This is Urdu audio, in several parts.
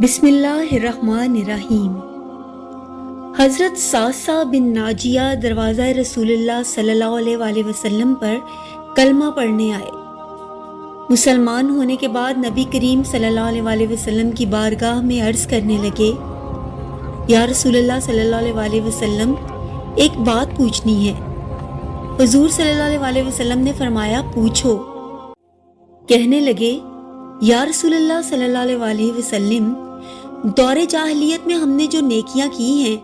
بسم اللہ الرحمن الرحیم۔ حضرت ساسا بن ناجیہ دروازہ رسول اللہ صلی اللہ علیہ وآلہ وسلم پر کلمہ پڑھنے آئے۔ مسلمان ہونے کے بعد نبی کریم صلی اللہ علیہ وآلہ وسلم کی بارگاہ میں عرض کرنے لگے، یا رسول اللہ صلی اللہ علیہ وآلہ وسلم، ایک بات پوچھنی ہے۔ حضور صلی اللہ علیہ وآلہ وسلم نے فرمایا، پوچھو۔ کہنے لگے، یا رسول اللہ صلی اللہ علیہ وآلہ وسلم، دور جاہلیت میں ہم نے جو نیکیاں کی ہیں،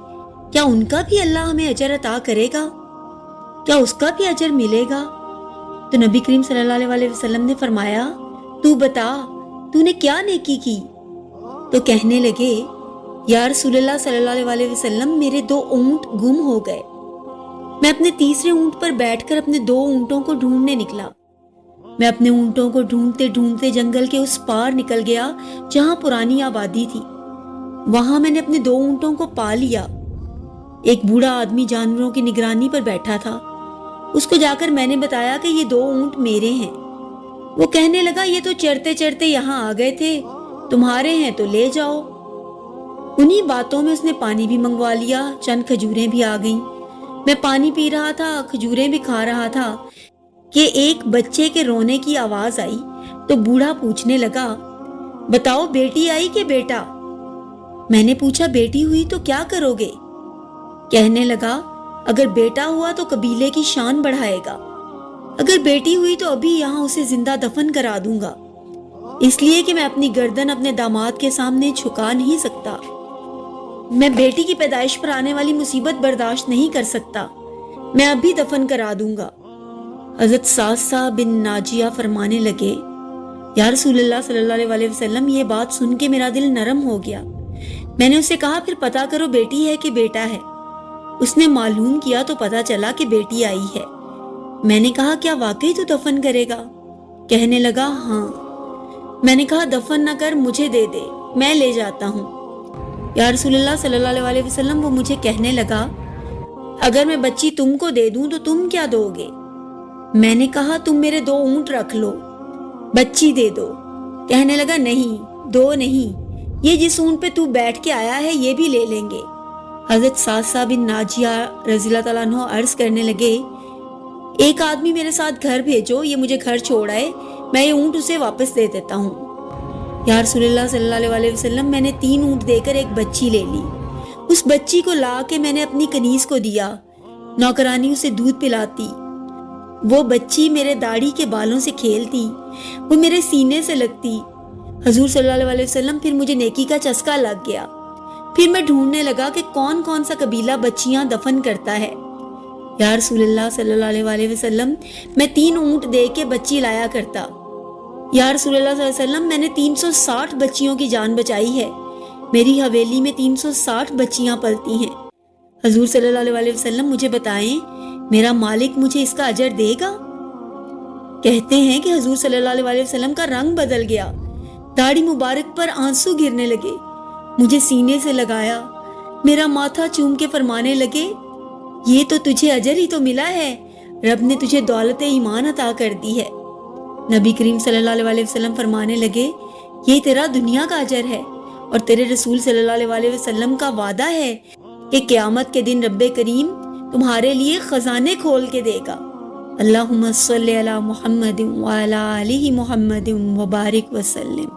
کیا ان کا بھی اللہ ہمیں اجر عطا کرے گا؟ کیا اس کا بھی اجر ملے گا؟ تو نبی کریم صلی اللہ علیہ وآلہ وسلم نے فرمایا، تو بتا، تو نے کیا نیکی کی؟ تو کہنے لگے، یا رسول اللہ صلی اللہ علیہ وآلہ وسلم، میرے 2 اونٹ گم ہو گئے۔ میں اپنے تیسرے اونٹ پر بیٹھ کر اپنے 2 اونٹوں کو ڈھونڈنے نکلا۔ میں اپنے اونٹوں کو ڈھونڈتے ڈھونڈتے جنگل کے اس پار نکل گیا جہاں پرانی آبادی تھی۔ وہاں میں نے اپنے 2 اونٹوں کو پا لیا۔ ایک بوڑھا آدمی جانوروں کی نگرانی پر بیٹھا تھا۔ اس کو جا کر میں نے بتایا کہ یہ 2 اونٹ میرے ہیں۔ وہ کہنے لگا، یہ تو چرتے چرتے یہاں آ گئے تھے، تمہارے ہیں تو لے جاؤ۔ انہی باتوں میں اس نے پانی بھی منگوا لیا، چند کھجوریں بھی آ گئیں۔ میں پانی پی رہا تھا، کھجوریں بھی کھا رہا تھا کہ ایک بچے کے رونے کی آواز آئی تو بوڑھا پوچھنے لگا، بتاؤ بیٹی آئی کہ بیٹا؟ میں نے پوچھا، بیٹی ہوئی تو کیا کرو گے؟ کہنے لگا، اگر بیٹا ہوا تو قبیلے کی شان بڑھائے گا، اگر بیٹی ہوئی تو ابھی یہاں اسے زندہ دفن کرا دوں گا، اس لیے کہ میں اپنی گردن اپنے داماد کے سامنے جھکا نہیں سکتا۔ میں بیٹی کی پیدائش پر آنے والی مصیبت برداشت نہیں کر سکتا، میں ابھی دفن کرا دوں گا۔ حضرت ساسا بن ناجیہ فرمانے لگے، یا رسول اللہ صلی اللہ علیہ وآلہ وسلم، یہ بات سن کے میرا دل نرم ہو گیا۔ میں نے اسے کہا، پھر پتہ کرو بیٹی ہے کہ بیٹا ہے۔ اس نے معلوم کیا تو پتہ چلا کہ بیٹی آئی ہے۔ میں نے کہا، کیا واقعی تو دفن کرے گا؟ کہنے لگا، ہاں۔ میں نے کہا، دفن نہ کر، مجھے دے دے، میں لے جاتا ہوں۔ یا رسول اللہ صلی اللہ علیہ وآلہ وسلم، وہ مجھے کہنے لگا، اگر میں بچی تم کو دے دوں تو تم کیا دو گے؟ میں نے کہا، تم میرے 2 اونٹ رکھ لو، بچی دے دو۔ کہنے لگا، نہیں، 2 نہیں، یہ جس اونٹ پہ تو بیٹھ کے آیا ہے یہ بھی لے لیں گے۔ حضرت ساسا بن ناجیہ رضی اللہ تعالیٰ عنہ عرض کرنے لگے، ایک آدمی میرے ساتھ گھر بھیجو، یہ مجھے گھر چھوڑ آئے، میں یہ اونٹ اسے واپس دے دیتا ہوں۔ یا رسول اللہ صلی اللہ علیہ وآلہ وسلم، میں نے 3 اونٹ دے کر ایک بچی لے لی۔ اس بچی کو لا کے میں نے اپنی کنیز کو دیا، نوکرانی اسے دودھ پلاتی۔ وہ بچی میرے داڑھی کے بالوں سے کھیلتی، وہ میرے سینے سے لگتی۔ حضور صلی اللہ علیہ وسلم، پھر مجھے نیکی کا چسکا لگ گیا۔ پھر میں ڈھونڈنے لگا کہ کون کون سا قبیلہ بچیاں دفن کرتا ہے۔ یا رسول اللہ صلی اللہ علیہ وآلہ وسلم، میں 3 اونٹ دے کے بچی لایا کرتا۔ یا رسول اللہ صلی اللہ علیہ وسلم، میں نے 360 بچیوں کی جان بچائی ہے، میری حویلی میں 360 بچیاں پلتی ہیں۔ حضور صلی اللہ علیہ وسلم، مجھے بتائیں، میرا مالک مجھے اس کا اجر دے گا؟ کہتے ہیں کہ حضور صلی اللہ علیہ وسلم کا رنگ بدل گیا، داڑھی مبارک پر آنسو گرنے لگے، مجھے سینے سے لگایا، میرا ماتھا چوم کے فرمانے لگے، یہ تو تجھے اجر ہی تو ملا ہے، رب نے تجھے دولت ایمان عطا کر دی ہے۔ نبی کریم صلی اللہ علیہ وسلم فرمانے لگے، یہ تیرا دنیا کا اجر ہے، اور تیرے رسول صلی اللہ علیہ وسلم کا وعدہ ہے کہ قیامت کے دن رب کریم تمہارے لیے خزانے کھول کے دے گا۔ اللہم صلی علی محمد وعلی آلہ محمد وبارک وسلم۔